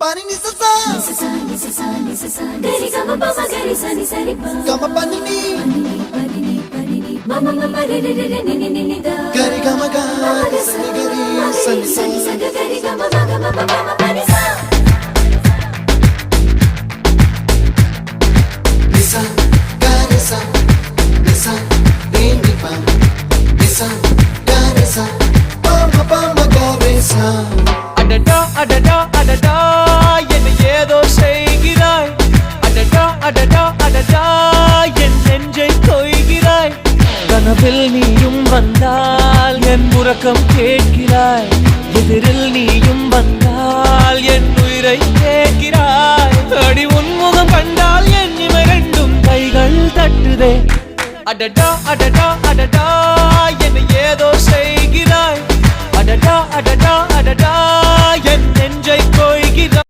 Pani ni sa sa gari gama pa ma gari sa ni sa ri pa gama pani ni mama mama re re re ni ni ni da gari gama ga sa ni gari sa ni sa gari gama ma gama pa ma pani sa nisa gari sa nisa re ni pa nisa gari sa pa ma gari sa adada adada adada என்ன ஏதோ செய்கிறாய் adada adada adada என் நெஞ்சை கொய்கிறாய் கனவில் நீயும் வந்தால் என் உறக்கம் கேட்கிறாய் எதிரில் நீயும் வந்தால் என் உயிரை கேட்கிறாய் அடி உன்முகம் கண்டால் என் இமை ரெண்டும் கைகள் தட்டுதே adada adada adada என்ன ஏதோ செய்கிறாய் adada adada adada என் நெஞ்சை கொய்கிறாய்